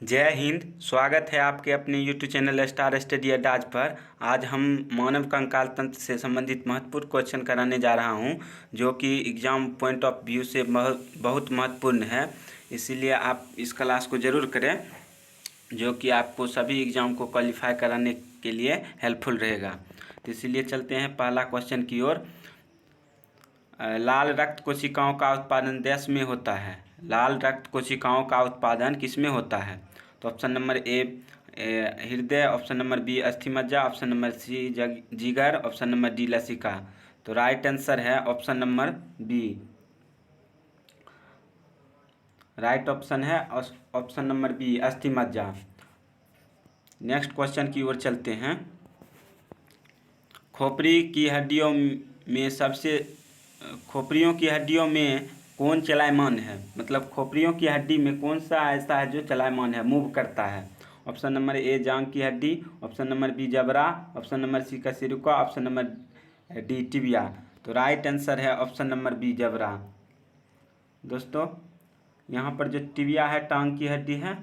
जय हिंद। स्वागत है आपके अपने यूट्यूब चैनल स्टार स्टडी अड्डाज पर। आज हम मानव कंकाल तंत्र से संबंधित महत्वपूर्ण क्वेश्चन कराने जा रहा हूं, जो कि एग्ज़ाम पॉइंट ऑफ व्यू से बहुत महत्वपूर्ण है। इसीलिए आप इस क्लास को ज़रूर करें, जो कि आपको सभी एग्ज़ाम को क्वालिफाई कराने के लिए हेल्पफुल रहेगा। तो इसीलिए चलते हैं पहला क्वेश्चन की ओर। लाल रक्त कोशिकाओं का उत्पादन देश में होता है। लाल रक्त कोशिकाओं का उत्पादन किस में होता है? तो ऑप्शन नंबर ए हृदय, ऑप्शन नंबर बी अस्थिमज्जा, ऑप्शन नंबर सी जिगर, ऑप्शन नंबर डी लसिका। तो राइट आंसर है option number B. Right option है ऑप्शन नंबर बी अस्थिमज्जा। नेक्स्ट क्वेश्चन की ओर चलते हैं। खोपड़ियों की हड्डियों में कौन चलायमान है? मतलब खोपड़ियों की हड्डी में कौन सा ऐसा है जो चलायमान है, मूव करता है? ऑप्शन नंबर ए जांग की हड्डी, ऑप्शन नंबर बी जबड़ा, ऑप्शन नंबर सी कशेरुका, ऑप्शन नंबर डी टिबिया। तो राइट आंसर है ऑप्शन नंबर बी जबड़ा। दोस्तों, यहाँ पर जो टिबिया है टांग की हड्डी है,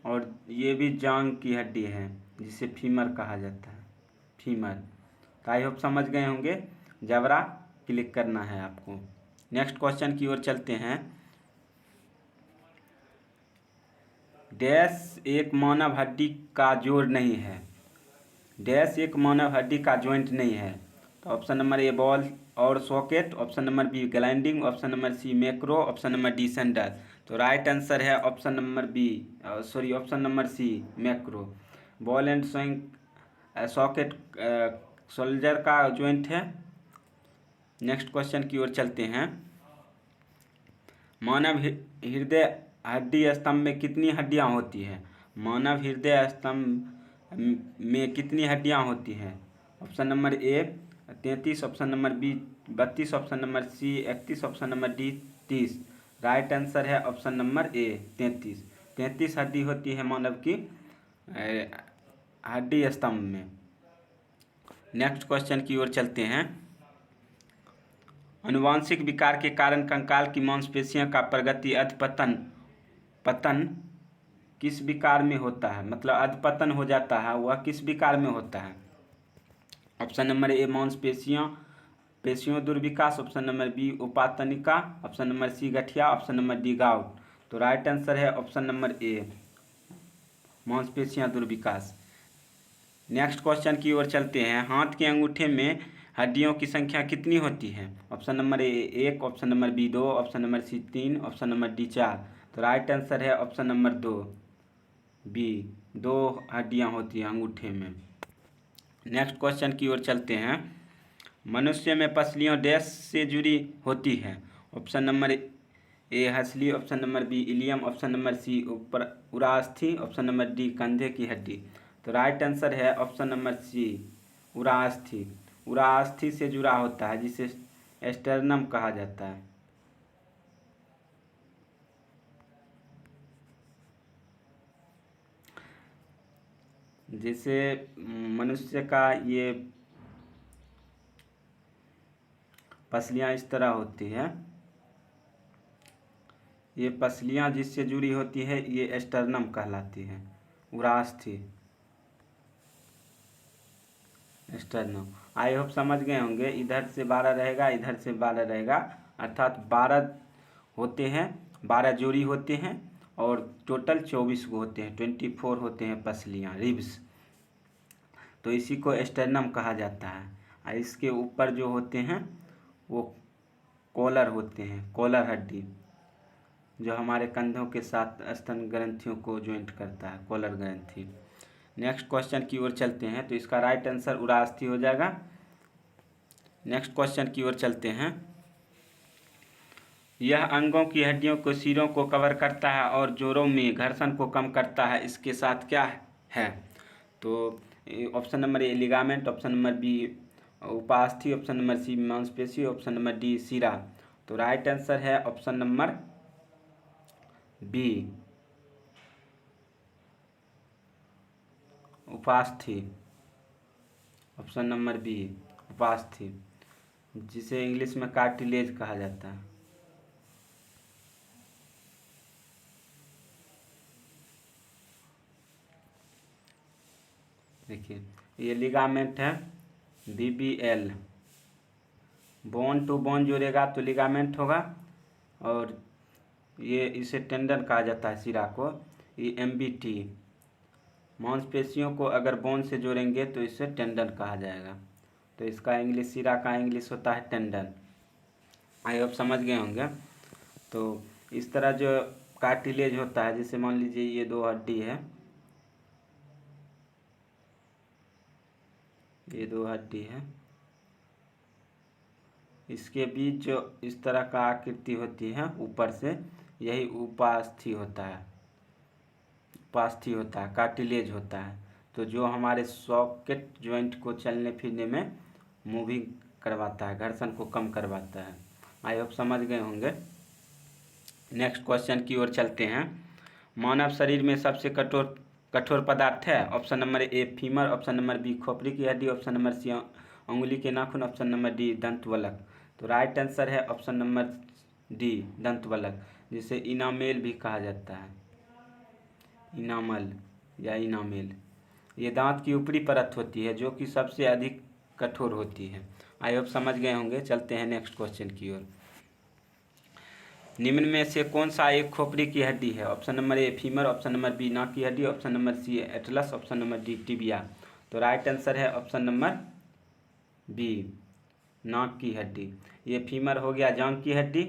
और ये भी जांग की हड्डी है जिसे फीमर कहा जाता है, फीमर। तो आई होप समझ गए होंगे। जबड़ा क्लिक करना है आपको। नेक्स्ट क्वेश्चन की ओर चलते हैं। डैश एक मानव हड्डी का जोड़ नहीं है। डैश एक मानव हड्डी का जॉइंट नहीं है। तो ऑप्शन नंबर ए बॉल और socket, option number B gliding, option number C macro, option number D sender. तो राइट आंसर है option number B, option number C macro. Ball and socket shoulder का joint है। Next question की ओर चलते हैं। मानव हृदय हड्डी स्तंभ में कितनी हड्डियां होती हैं? मानव हृदय स्तंभ में कितनी हड्डियां होती हैं? Option number A 33, option number B 32, option number C 31, option number D 30। Right answer है ऑप्शन नंबर ए 33। 33 हड्डी होती है मानव की हड्डी स्तंभ में। नेक्स्ट क्वेश्चन की ओर चलते हैं। अनुवांशिक विकार के कारण कंकाल की मांसपेशियों का प्रगति पतन किस विकार में होता है? मतलब अधपतन हो जाता है, वह किस विकार में होता है? ऑप्शन नंबर ए पेशियों दुर्विकास, ऑप्शन नंबर बी उपातनिका, ऑप्शन नंबर सी गठिया, ऑप्शन नंबर डी गाउट। तो राइट आंसर है ऑप्शन नंबर ए मांसपेशियां दुर्विकास। नेक्स्ट क्वेश्चन की ओर चलते हैं। हाथ के अंगूठे में हड्डियों की संख्या कितनी होती है? Option number A 1, option number B 2, option number C 3, option number D 4। तो राइट आंसर है ऑप्शन नंबर 2 बी, 2 हड्डियां होती हैं अंगूठे में। नेक्स्ट क्वेश्चन की ओर चलते हैं। मनुष्य में पसलियों डैश से जुड़ी होती है? ऑप्शन नंबर ए हंसली, option number B ilium, option number C उरास्थि, ऑप्शन नंबर डी कंधे की हड्डी। तो राइट आंसर है ऑप्शन नंबर सी उरास्थि। उरास्थि से जुड़ा होता है, जिसे एस्टर्नम कहा जाता है। जैसे मनुष्य का ये पसलियां इस तरह होती है, ये पसलियां जिससे जुड़ी होती है ये एस्टर्नम कहलाती है, उरास्थि एस्टर्नम। आई होप समझ गए होंगे। इधर से 12 रहेगा, इधर से 12 रहेगा, अर्थात 12 होते हैं, 12 जोड़ी होते हैं, और टोटल 24 को होते हैं, 24 होते हैं पसलियाँ, रिब्स। तो इसी को एस्टर्नम कहा जाता है। और इसके ऊपर जो होते हैं वो कॉलर होते हैं, कॉलर हड्डी, जो हमारे कंधों के साथ स्तन ग्रंथियों को ज्वाइंट करता है, कॉलर ग्रंथि। नेक्स्ट क्वेश्चन की ओर चलते हैं। तो इसका राइट आंसर उरास्थि हो जाएगा। नेक्स्ट क्वेश्चन की ओर चलते हैं। यह अंगों की हड्डियों को सिरों को कवर करता है और जोड़ों में घर्षण को कम करता है, इसके साथ क्या है? तो option number A ligament, option number B उपास्थि, ऑप्शन नंबर सी मांसपेशी, ऑप्शन नंबर डी सिरा। तो राइट आंसर है ऑप्शन नंबर बी उपास्थि, ऑप्शन नंबर बी उपास्थि, जिसे इंग्लिश में कार्टिलेज कहा जाता है। देखिए ये लिगामेंट है BBL, बोन टू बोन जोड़ेगा तो लिगामेंट होगा, और ये इसे टेंडन कहा जाता है सिरा को। ये MBT, मांसपेशियों को अगर बोन से जोड़ेंगे तो इसे टेंडन कहा जाएगा। तो इसका इंग्लिश, सिरा का इंग्लिश होता है टेंडन। आई होप समझ गए होंगे। तो इस तरह जो कार्टिलेज होता है, जैसे मान लीजिए ये दो हड्डी है, ये दो हड्डी है, इसके बीच जो इस तरह का आकृति होती है ऊपर से, यही उपास्थि होता है, उपास्थि होता है, कार्टिलेज होता है। तो जो हमारे सॉकेट जॉइंट को चलने फिरने में मूविंग करवाता है, घर्षण को कम करवाता है। आई होप समझ गए होंगे। नेक्स्ट क्वेश्चन की ओर चलते हैं। मानव शरीर में सबसे कठोर पदार्थ है। Option number A femur, option number B खोपड़ी की हड्डी, ऑप्शन नंबर C अंगुली के नाखून, ऑप्शन नंबर D दंतवल्क। तो राइट आंसर है ऑप्शन नंबर D दंतवल्क, जिसे इनामेल भी कहा जाता है, इनामल या इनामेल। ये दांत की ऊपरी परत होती है जो कि सबसे अधिक कठोर होती है। आई होप समझ गए होंगे। चलते हैं नेक्स्ट क्वेश्चन की ओर। निम्न में से कौन सा एक खोपड़ी की हड्डी है। Option number A femur, option number B नाक की हड्डी, option number C Atlas, option number D tibia. तो राइट आंसर है ऑप्शन नंबर B नाक की हड्डी। ये फीमर हो गया जांघ की हड्डी,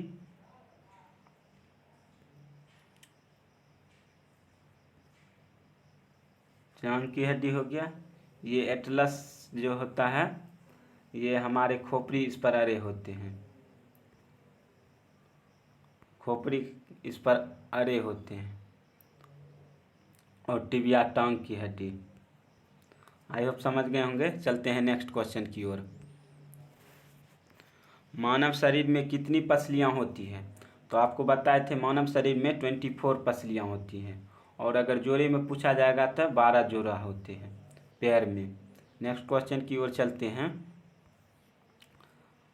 जांघ की हड्डी हो गया। ये एटलस जो होता है, ये हमारे खोपड़ी इस पर अड़े होते हैं, खोपड़ी इस पर अड़े होते हैं, और टिबिया टांग की हड्डी। आई होप समझ गए होंगे। चलते हैं नेक्स्ट क्वेश्चन की ओर। मानव शरीर में कितनी पसलियां होती हैं। तो आपको बताए थे मानव शरीर में 24 पसलियां होती हैं, और अगर जोड़े में पूछा जाएगा तो 12 जोड़ा होते हैं पैर में। नेक्स्ट क्वेश्चन की ओर चलते हैं।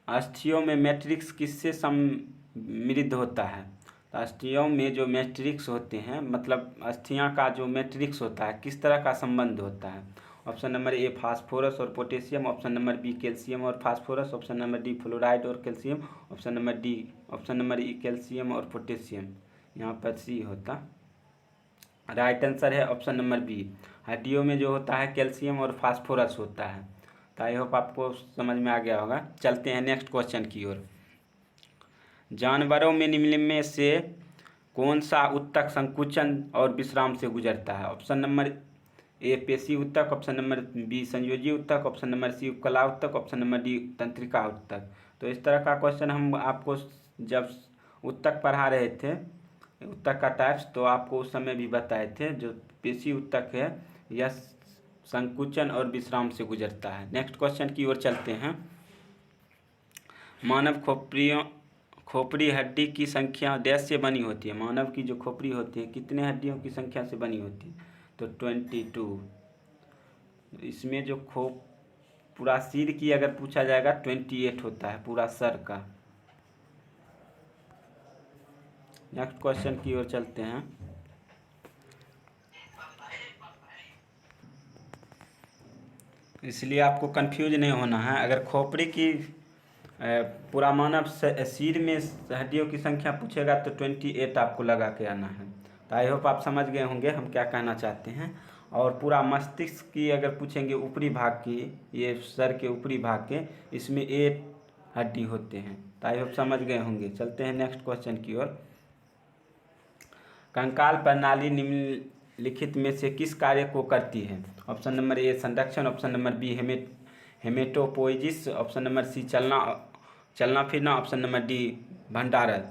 अस्थियों में मैट्रिक्स किससे समृद्ध होता है। तो अस्थियों में जो मैट्रिक्स होते हैं, मतलब अस्थियां का जो मैट्रिक्स होता है, किस तरह का संबंध होता है। ऑप्शन नंबर A फास्फोरस और potassium, option number B calcium और phosphorus, option number D fluoride और calcium, option number E calcium और पोटेशियम। यहाँ पर C होता। राइट आंसर है ऑप्शन नंबर B, हड्डियों में जो होता है कैल्शियम और फास्फोरस होता है। तो आई होप आपको समझ में आ गया होगा। चलते हैं नेक्स्ट क्वेश्चन की ओर। जानवरों में निम्न में से कौन सा ऊतक संकुचन और विश्राम से गुजरता है। ऑप्शन नंबर A पेशी ऊतक, ऑप्शन नंबर B संयोजी ऊतक, ऑप्शन नंबर C उपकला ऊतक, ऑप्शन नंबर D तंत्रिका ऊतक। तो इस तरह का क्वेश्चन हम आपको जब ऊतक पढ़ा रहे थे, ऊतक का टाइप्स, तो आपको उस समय भी बताए थे। जो पेशी ऊतक है यह संकुचन और विश्राम से गुजरता है। नेक्स्ट क्वेश्चन की ओर चलते हैं। मानव खोपड़ी हड्डी की संख्या डैश से बनी होती है। मानव की जो खोपड़ी होती है कितने हड्डियों की संख्या से बनी होती है। तो 22। इसमें जो पूरा सिर की अगर पूछा जाएगा 28 होता है पूरा सर का। नेक्स्ट क्वेश्चन की ओर चलते हैं। इसलिए आपको कंफ्यूज नहीं होना है। अगर खोपड़ी की पूरा मानव सिर में हड्डियों की संख्या पूछेगा तो 28 आपको लगा के आना है। तो आई होप आप समझ गए होंगे हम क्या कहना चाहते हैं। और पूरा मस्तिष्क की अगर पूछेंगे ऊपरी भाग की, ये सर के ऊपरी भाग के, इसमें 8 हड्डी होते हैं। तो आई होप समझ गए होंगे। चलते हैं नेक्स्ट क्वेश्चन की ओर। कंकाल प्रणाली निम्नलिखित में से किस कार्य को करती है। ऑप्शन नंबर A संरक्षण, option number B haematopoiesis, option number C चलना फिरना, ऑप्शन नंबर D भंडारण।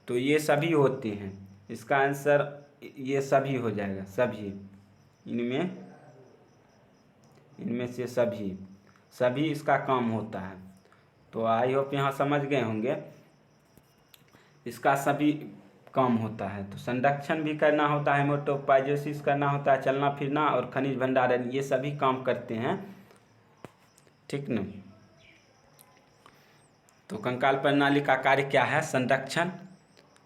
तो ये सभी होते हैं। इसका आंसर ये सभी हो जाएगा। सभी इनमें से सभी इसका काम होता है। तो आई होप यहाँ समझ गए होंगे। इसका सभी काम होता है। तो संरक्षण भी करना होता है, हेमेटोपोइजिस करना होता है, चलना फिरना और खनिज भंडारण, ये सभी काम करते हैं। ठीक न। तो कंकाल प्रणाली का कार्य क्या है। संरक्षण,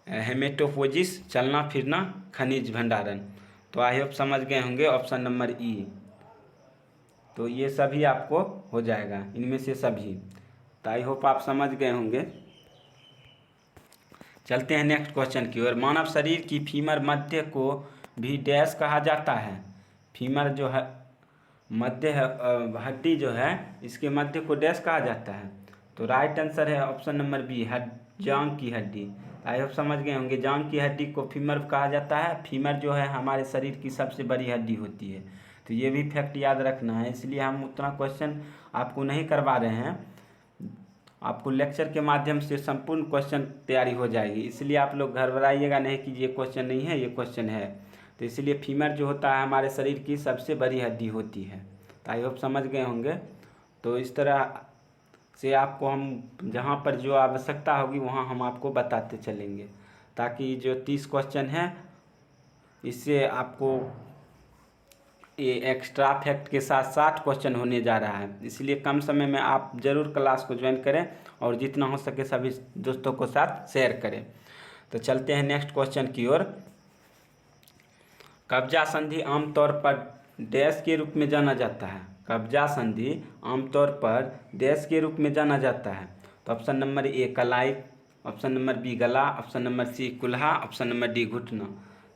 हेमेटोपोइजिस, चलना फिरना, खनिज भंडारण। तो आई होप समझ गए होंगे। ऑप्शन नंबर E तो ये सभी आपको हो जाएगा, इनमें से सभी। तो आई होप आप समझ गए होंगे। चलते हैं नेक्स्ट क्वेश्चन की ओर। मानव शरीर की फीमर मध्य को भी डैश कहा जाता है। फीमर जो है मध्य हड्डी जो है, इसके मध्य को डैश कहा जाता है। तो राइट आंसर है ऑप्शन नंबर बी, जांघ की हड्डी। आई होप समझ गए होंगे। जांघ की हड्डी को फीमर कहा जाता है। फीमर जो है हमारे शरीर की सबसे बड़ी हड्डी होती है। तो ये भी फैक्ट याद रखना है, इसलिए हम उतना क्वेश्चन आपको नहीं करवा रहे हैं। आपको लेक्चर के माध्यम से संपूर्ण क्वेश्चन तैयारी हो जाएगी, इसलिए आप लोग घबराइएगा नहीं कि ये क्वेश्चन नहीं है, ये क्वेश्चन है। तो इसलिए फीमर जो होता है हमारे शरीर की सबसे बड़ी हड्डी होती है। तो आई होप समझ गए होंगे। तो इस तरह से आपको हम जहाँ पर जो आवश्यकता होगी वहाँ हम आपको बताते चलेंगे, ताकि जो 30 क्वेश्चन हैं इससे आपको ये एक्स्ट्रा फैक्ट के साथ 60 क्वेश्चन होने जा रहा है। इसलिए कम समय में आप ज़रूर क्लास को ज्वाइन करें और जितना हो सके सभी दोस्तों को साथ शेयर करें। तो चलते हैं नेक्स्ट क्वेश्चन की ओर। कब्जा संधि आमतौर पर डैश के रूप में जाना जाता है। कब्जा संधि आमतौर पर डैश के रूप में जाना जाता है। तो ऑप्शन नंबर ए कलाई, ऑप्शन नंबर बी गला, ऑप्शन नंबर सी कुल्हा, ऑप्शन नंबर डी घुटना।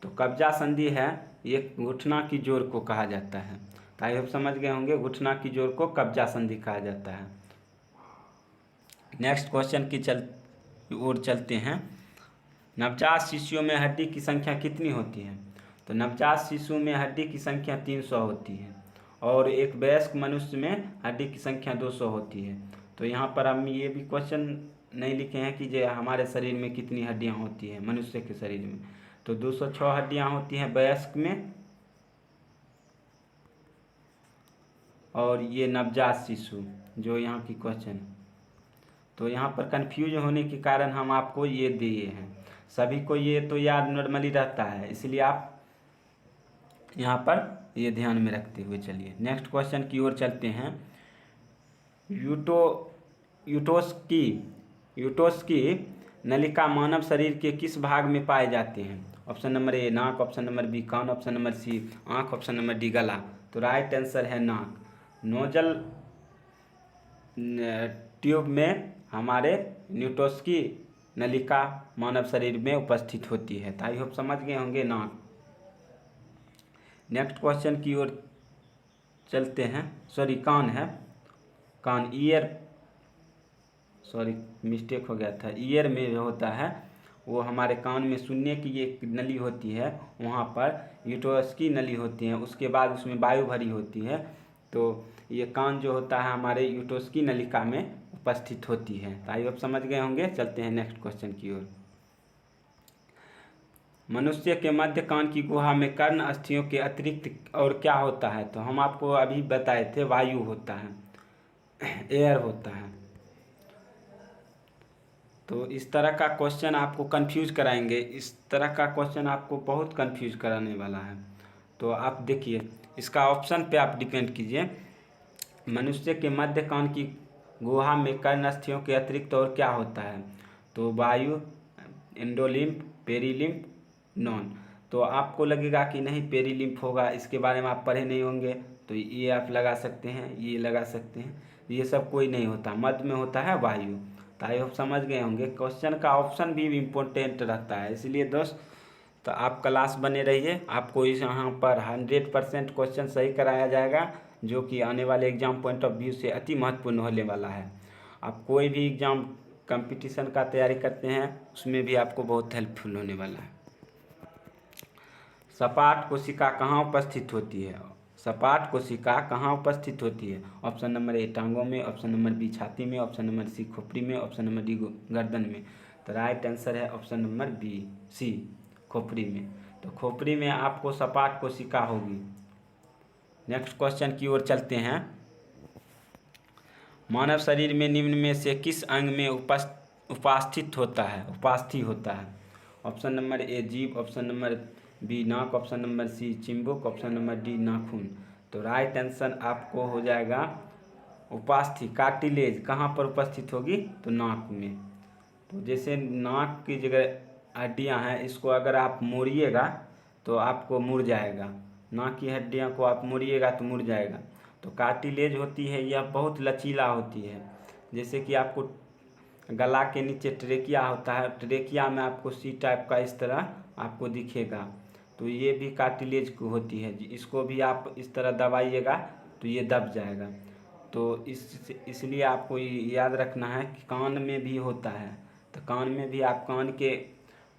तो कब्जा संधि है ये घुटना की जोड़ को कहा जाता है। तो आई होप समझ गए होंगे, घुटना की जोड़ को कब्जा संधि कहा जाता है। नेक्स्ट क्वेश्चन की ओर चलते हैं। नवजात शिशुओं में हड्डी की संख्या कितनी होती है? तो नवजात शिशु में हड्डी की संख्या 300 होती है और एक वयस्क मनुष्य में हड्डी की संख्या 200 होती है। तो यहाँ पर हम ये भी क्वेश्चन नहीं लिखे हैं कि जो हमारे शरीर में कितनी हड्डियाँ होती हैं मनुष्य के शरीर में। तो 206 हड्डियाँ होती हैं वयस्क में, और ये नवजात शिशु जो यहाँ की क्वेश्चन। तो यहाँ पर कंफ्यूज होने के कारण हम आपको ये दिए हैं। सभी को ये तो याद नॉर्मली रहता है, इसलिए आप यहाँ पर ये ध्यान में रखते हुए चलिए नेक्स्ट क्वेश्चन की ओर चलते हैं। यूटोस की नलिका मानव शरीर के किस भाग में पाए जाते हैं? ऑप्शन नंबर ए नाक, ऑप्शन नंबर बी कान, ऑप्शन नंबर सी आँख, ऑप्शन नंबर डी गला। तो राइट आंसर है नाक। नोजल ट्यूब में हमारे यूटोस की नलिका मानव शरीर में उपस्थित होती है। तो आई होप समझ गए होंगे नाक। नेक्स्ट क्वेश्चन की ओर चलते हैं। कान है, कान ईयर, मिस्टेक हो गया था। ईयर में जो होता है वो हमारे कान में सुनने की एक नली होती है, वहाँ पर यूटरस की नली होती है, उसके बाद उसमें वायु भरी होती है। तो ये कान जो होता है हमारे यूटरस की नलिका में उपस्थित होती है। तो आई होप समझ गए होंगे। चलते हैं नेक्स्ट क्वेश्चन की ओर। मनुष्य के मध्य कान की गुहा में कर्ण अस्थियों के अतिरिक्त और क्या होता है? तो हम आपको अभी बताए थे वायु होता है, एयर होता है। तो इस तरह का क्वेश्चन आपको कंफ्यूज कराएंगे, इस तरह का क्वेश्चन आपको बहुत कंफ्यूज कराने वाला है। तो आप देखिए इसका ऑप्शन पे आप डिपेंड कीजिए। मनुष्य के मध्य कान की गुहा में कर्ण अस्थियों के अतिरिक्त और क्या होता है? तो वायु, एंडोलिम्फ, पेरीलिम्फ, नॉन। तो आपको लगेगा कि नहीं पेरीलिम्फ होगा, इसके बारे में आप पढ़े नहीं होंगे, तो ये आप लगा सकते हैं, ये लगा सकते हैं। ये सब कोई नहीं होता, मध्य में होता है वायु। तो आई होप समझ गए होंगे। क्वेश्चन का ऑप्शन भी इम्पोर्टेंट रहता है, इसलिए दोस्त तो आप क्लास बने रहिए। आपको इस यहाँ पर 100% क्वेश्चन सही कराया जाएगा, जो कि आने वाले एग्जाम पॉइंट ऑफ व्यू से अति महत्वपूर्ण होने वाला है। आप कोई भी एग्जाम कंपटीशन का तैयारी करते हैं उसमें भी आपको बहुत हेल्पफुल होने वाला है। सपाट कोशिका कहाँ उपस्थित होती है? सपाट कोशिका कहाँ उपस्थित होती है? ऑप्शन नंबर ए टांगों में, ऑप्शन नंबर बी छाती में, ऑप्शन नंबर सी खोपड़ी में, ऑप्शन नंबर डी गर्दन में। तो राइट आंसर है ऑप्शन नंबर बी सी खोपड़ी में। तो खोपड़ी में आपको सपाट कोशिका होगी। नेक्स्ट क्वेश्चन की ओर चलते हैं। मानव शरीर में निम्न में से किस अंग में उपस्थित होता है? ऑप्शन नंबर ए जीभ, ऑप्शन नंबर बी नाक, ऑप्शन नंबर सी चिंबुक, ऑप्शन नंबर डी नाखून। तो राइट आंसर आपको हो जाएगा उपस्थित। कार्टिलेज कहाँ पर उपस्थित होगी? तो नाक में। तो जैसे नाक की जगह हड्डियाँ हैं, इसको अगर आप मोड़िएगा तो आपको मुड़ जाएगा। नाक की हड्डियाँ को आप मोड़िएगा तो मुड़ जाएगा। तो कार्टिलेज होती है यह बहुत लचीला होती है। जैसे कि आपको गला के नीचे ट्रेकिया होता है, ट्रेकिया में आपको सी टाइप का इस तरह आपको दिखेगा, तो ये भी कार्टिलेज होती है। इसको भी आप इस तरह दबाइएगा तो ये दब जाएगा। तो इसलिए आपको याद रखना है कि कान में भी होता है, तो कान में भी आप कान के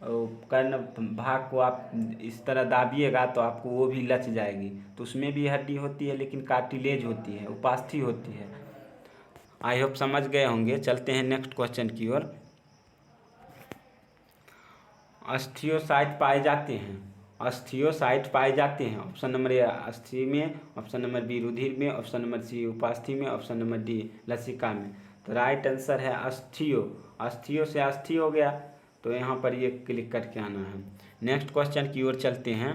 कर्ण भाग को आप इस तरह दाबिएगा तो आपको वो भी लच जाएगी, तो उसमें भी हड्डी होती है लेकिन कार्टिलेज होती है, उपास्थि होती है। आई होप समझ गए होंगे। चलते हैं नेक्स्ट क्वेश्चन की ओर। अस्थियोसाइट पाए जाते हैं, अस्थियोसाइट पाए जाते हैं। ऑप्शन नंबर ए अस्थि में, ऑप्शन नंबर बी रुधिर में, ऑप्शन नंबर सी उपास्थि में, ऑप्शन नंबर डी लसिका में। तो राइट आंसर है अस्थियो। अस्थियो से अस्थि हो गया, तो यहाँ पर ये क्लिक करके आना है। नेक्स्ट क्वेश्चन की ओर चलते हैं।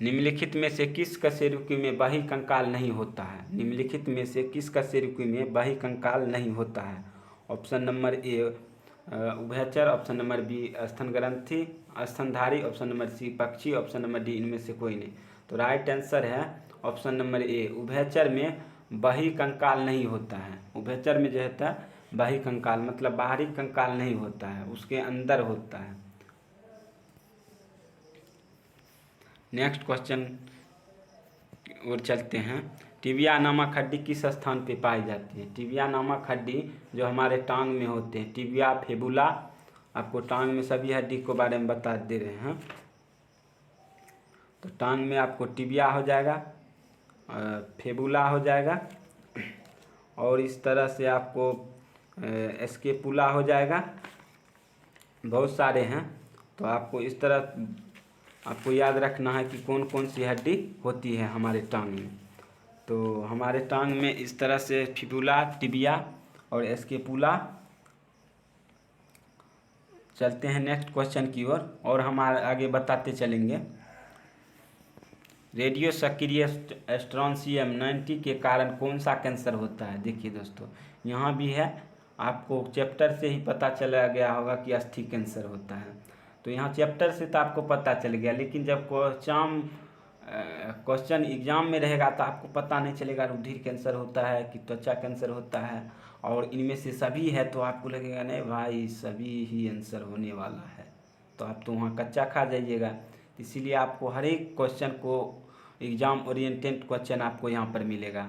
निम्नलिखित में से किस कशेरुकी में बाह्य कंकाल नहीं होता है? निम्नलिखित में से किस कशेरुकी में बाह्य कंकाल नहीं होता है? ऑप्शन नंबर ए उभयचर, ऑप्शन नंबर बी स्तन ग्रंथि स्तनधारी, ऑप्शन नंबर सी पक्षी, ऑप्शन नंबर डी इनमें से कोई नहीं। तो राइट आंसर है ऑप्शन नंबर ए, उभयचर में बाह्य कंकाल नहीं होता है। उभयचर में जो होता है बाह्य कंकाल मतलब बाहरी कंकाल नहीं होता है, उसके अंदर होता है। नेक्स्ट क्वेश्चन और चलते हैं। टिबिया नामक हड्डी किस स्थान पे पाई जाती है? टिबिया नामक हड्डी जो हमारे टांग में होते हैं, टिबिया फेबुला, आपको टांग में सभी हड्डी को बारे में बता दे रहे हैं। तो टांग में आपको टिबिया हो जाएगा, फेबुला हो जाएगा, और इस तरह से आपको स्केपुला हो जाएगा। बहुत सारे हैं, तो आपको इस तरह आपको याद रखना है कि कौन कौन सी हड्डी होती है हमारे टांग में। तो हमारे टांग में इस तरह से फिबुला, टिबिया और स्केपुला। चलते हैं नेक्स्ट क्वेश्चन की ओर और हम आगे बताते चलेंगे। रेडियो सक्रिय स्ट्रोंसियम 90 के कारण कौन सा कैंसर होता है? देखिए दोस्तों, यहाँ भी है, आपको चैप्टर से ही पता चला गया होगा कि अस्थि कैंसर होता है। तो यहाँ चैप्टर से तो आपको पता चल गया, लेकिन जब क्वेश्चन एग्जाम में रहेगा तो आपको पता नहीं चलेगा रुधिर कैंसर होता है कि त्वचा कैंसर होता है, और इनमें से सभी है तो आपको लगेगा नहीं भाई सभी ही आंसर होने वाला है, तो आप तो वहाँ कच्चा खा जाइएगा। इसीलिए आपको हर एक क्वेश्चन को एग्जाम ओरिएंटेड क्वेश्चन आपको यहाँ पर मिलेगा,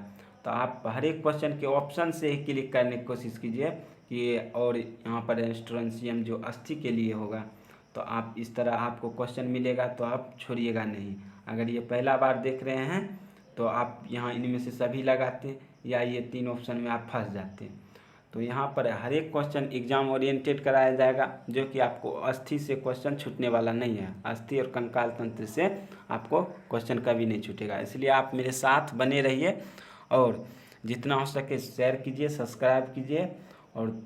तो आप हर एक क्वेश्चन के ऑप्शन से ही क्लिक करने की कोशिश कीजिए कि और यहाँ पर स्ट्रोंसियम जो अस्थि के लिए होगा, तो आप इस तरह आपको क्वेश्चन मिलेगा तो आप छोड़िएगा नहीं। अगर ये पहला बार देख रहे हैं तो आप यहाँ इनमें से सभी लगाते या ये 3 ऑप्शन में आप फंस जाते। तो यहाँ पर हर एक क्वेश्चन एग्जाम ओरिएंटेड कराया जाएगा, जो कि आपको अस्थि से क्वेश्चन छूटने वाला नहीं है। अस्थि और कंकाल तंत्र से आपको क्वेश्चन कभी नहीं छूटेगा, इसलिए आप मेरे साथ बने रहिए और जितना हो सके शेयर कीजिए, सब्सक्राइब कीजिए, और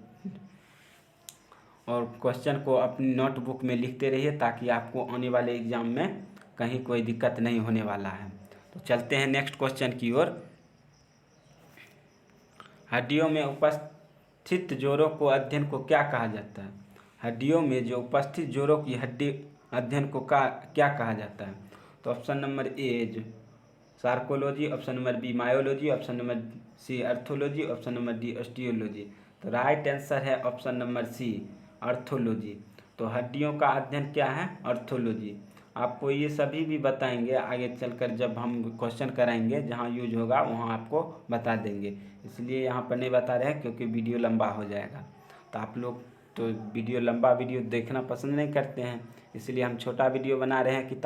क्वेश्चन को अपनी नोटबुक में लिखते रहिए ताकि आपको आने वाले एग्जाम में कहीं कोई दिक्कत नहीं होने वाला है। तो चलते हैं नेक्स्ट क्वेश्चन की ओर। हड्डियों में उपस्थित जोड़ों को अध्ययन को क्या कहा जाता है? हड्डियों में जो उपस्थित जोड़ों की हड्डी अध्ययन को क्या कहा जाता है? तो ऑप्शन नंबर ए जो sarcology, option number B myology, option number C arthrology, option number D osteology. तो राइट आंसर है ऑप्शन नंबर सी अर्थोलॉजी। तो हड्डियों का अध्ययन क्या है? अर्थोलॉजी। आपको ये सभी भी बताएंगे आगे चलकर, जब हम क्वेश्चन कराएंगे जहाँ यूज होगा वहाँ आपको बता देंगे, इसलिए यहाँ पर नहीं बता रहे हैं क्योंकि वीडियो लंबा हो जाएगा। तो आप लोग तो लंबा वीडियो देखना पसंद नहीं करते हैं, इसलिए हम छोटा वीडियो बना रहे हैं कि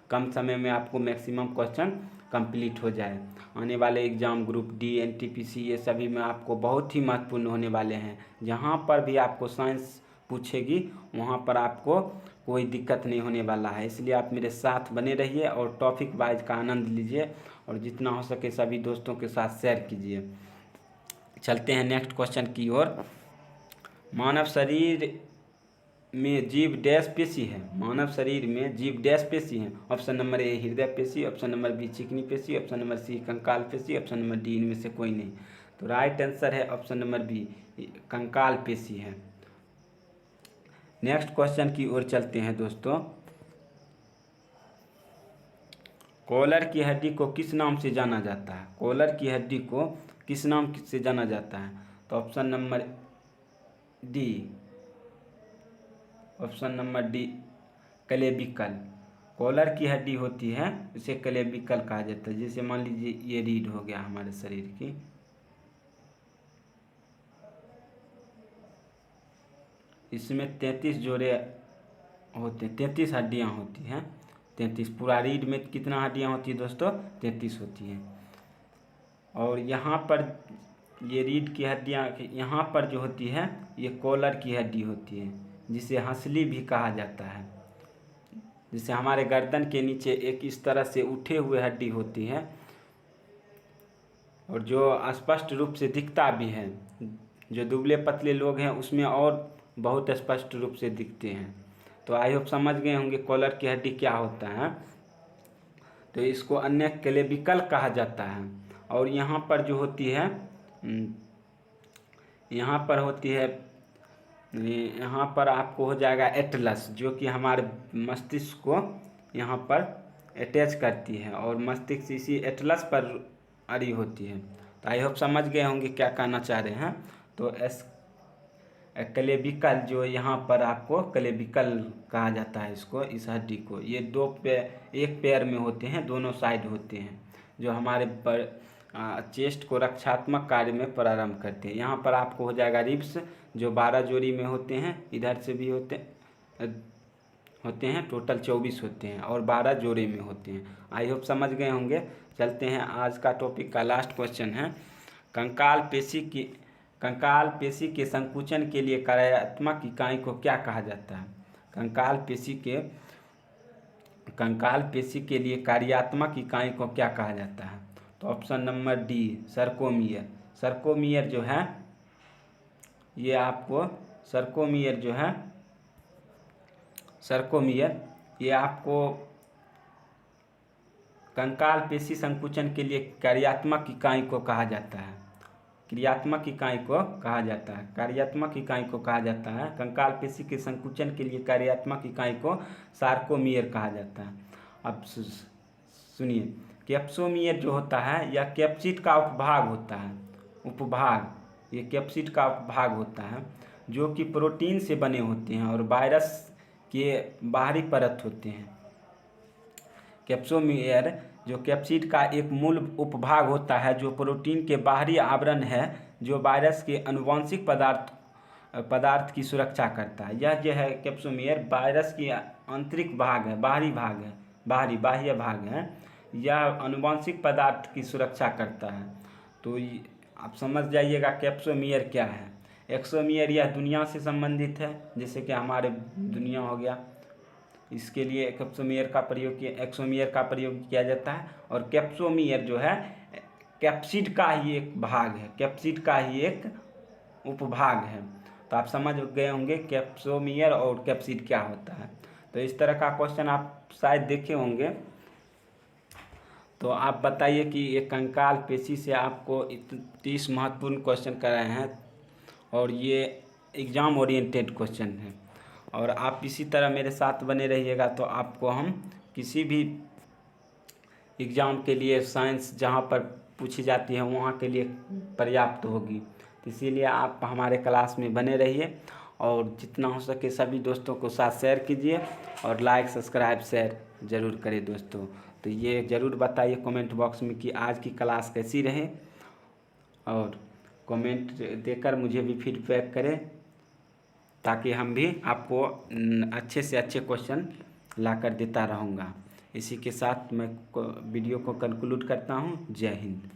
कम समय में आपको मैक्सिमम क्वेश्चन कंप्लीट हो जाए। आने वाले एग्ज़ाम ग्रुप डी, एनटीपीसी ये सभी में आपको बहुत ही महत्वपूर्ण होने वाले हैं। जहाँ पर भी आपको साइंस पूछेगी वहाँ पर आपको कोई दिक्कत नहीं होने वाला है, इसलिए आप मेरे साथ बने रहिए और टॉपिक वाइज का आनंद लीजिए और जितना हो सके सभी दोस्तों के साथ शेयर कीजिए। चलते हैं नेक्स्ट क्वेश्चन की ओर। मानव शरीर में जीव डैश पेशी है? मानव शरीर में जीव डैश पेशी है? ऑप्शन नंबर ए हृदय पेशी, ऑप्शन नंबर बी चिकनी पेशी, ऑप्शन नंबर सी कंकाल पेशी, ऑप्शन नंबर डी इनमें से कोई नहीं। तो राइट आंसर है ऑप्शन नंबर बी कंकाल पेशी है। नेक्स्ट क्वेश्चन की ओर चलते हैं दोस्तों। कॉलर की हड्डी को किस नाम से जाना जाता है? कॉलर की हड्डी को किस नाम से जाना जाता है? तो option number D, option number D clavicle. Collar की हड्डी होती है इसे क्लेविकल कहा जाता है। जैसे मान लीजिए ये रीढ़ हो गया हमारे शरीर की, इसमें 33 जोड़े होते हैं, 33 हड्डियाँ होती हैं। 33 पूरा रीढ़ में कितना हड्डियाँ होती है दोस्तों? 33 होती हैं। और यहाँ पर ये रीढ़ की हड्डियाँ यहाँ पर जो होती है ये कॉलर की हड्डी होती है, जिसे हंसली भी कहा जाता है। जिसे हमारे गर्दन के नीचे एक इस तरह से उठे हुए हड्डी होती है और जो स्पष्ट रूप से दिखता भी है। जो दुबले पतले लोग हैं उसमें और बहुत स्पष्ट रूप से दिखते हैं। तो आई होप समझ गए होंगे कॉलर की हड्डी क्या होता है। तो इसको अन्य क्लेविकल कहा जाता है। और यहाँ पर जो होती है, यहाँ पर होती है, यहाँ पर आपको हो जाएगा एटलस, जो कि हमारे मस्तिष्क को यहाँ पर अटैच करती है और मस्तिष्क इसी एटलस पर अड़ी होती है। तो आई होप समझ गए होंगे क्या कहना चाह रहे हैं। तो क्लेविकल जो यहाँ पर आपको क्लेविकल कहा जाता है इसको, इस हड्डी को। ये दो पैर, एक पैर में होते हैं, दोनों साइड होते हैं, जो हमारे पर चेस्ट को रक्षात्मक कार्य में प्रारंभ करते हैं। यहाँ पर आपको हो जाएगा रिब्स, जो 12 जोड़ी में होते हैं, इधर से भी होते हैं, टोटल 24 होते हैं और 12 जोड़े में होते हैं। आई होप समझ गए होंगे। चलते हैं आज का टॉपिक का लास्ट क्वेश्चन है, कंकाल पेशी के संकुचन के लिए कार्यात्मक इकाई को क्या कहा जाता है? कंकाल पेशी के लिए कार्यात्मक इकाई को क्या कहा जाता है? तो ऑप्शन नंबर डी सर्कोमियर। सर्कोमियर जो है ये आपको सर्कोमियर ये आपको कंकाल पेशी संकुचन के लिए कार्यात्मक इकाई को कहा जाता है। कार्यात्मक इकाई को कहा जाता है। कंकाल पेशी के संकुचन के लिए कार्यात्मक इकाई को सार्कोमियर कहा जाता है। अब सुनिए, कैप्सोमियर जो होता है यह कैप्सिड का उपभाग होता है। ये कैप्सिड का उपभाग होता है जो कि प्रोटीन से बने होते हैं और वायरस के बाहरी परत होते हैं। कैप्सोमियर जो कैप्सिड का एक मूल उपभाग होता है जो प्रोटीन के बाहरी आवरण है, जो वायरस के आनुवंशिक पदार्थ की सुरक्षा करता है। यह जो है कैप्सोमियर वायरस की आंतरिक भाग है, बाह्य भाग है। यह आनुवंशिक पदार्थ की सुरक्षा करता है। तो आप समझ जाइएगा कैप्सोमियर क्या है। एक्सोमियर यह दुनिया से संबंधित है, जैसे कि हमारे दुनिया हो गया, इसके लिए एक्सोमियर का प्रयोग किया जाता है। और कैप्सोमियर जो है कैप्सिड का ही एक भाग है, कैप्सिड का ही एक उपभाग है। तो आप समझ गए होंगे कैप्सोमियर और कैप्सिड क्या होता है। तो इस तरह का क्वेश्चन आप शायद देखे होंगे। तो आप बताइए कि ये कंकाल पेशी से आपको 30 महत्वपूर्ण क्वेश्चन कराए हैं और ये एग्ज़ाम ओरिएंटेड क्वेश्चन है। और आप इसी तरह मेरे साथ बने रहिएगा तो आपको हम किसी भी एग्ज़ाम के लिए साइंस जहाँ पर पूछी जाती है वहाँ के लिए पर्याप्त होगी। तो इसीलिए आप हमारे क्लास में बने रहिए और जितना हो सके सभी दोस्तों को साथ शेयर कीजिए और लाइक सब्सक्राइब शेयर ज़रूर करें दोस्तों। तो ये ज़रूर बताइए कमेंट बॉक्स में कि आज की क्लास कैसी रहे और कमेंट देकर मुझे भी फीडबैक करें, ताकि हम भी आपको अच्छे से अच्छे क्वेश्चन लाकर देता रहूँगा। इसी के साथ मैं वीडियो को कंक्लूड करता हूँ। जय हिंद।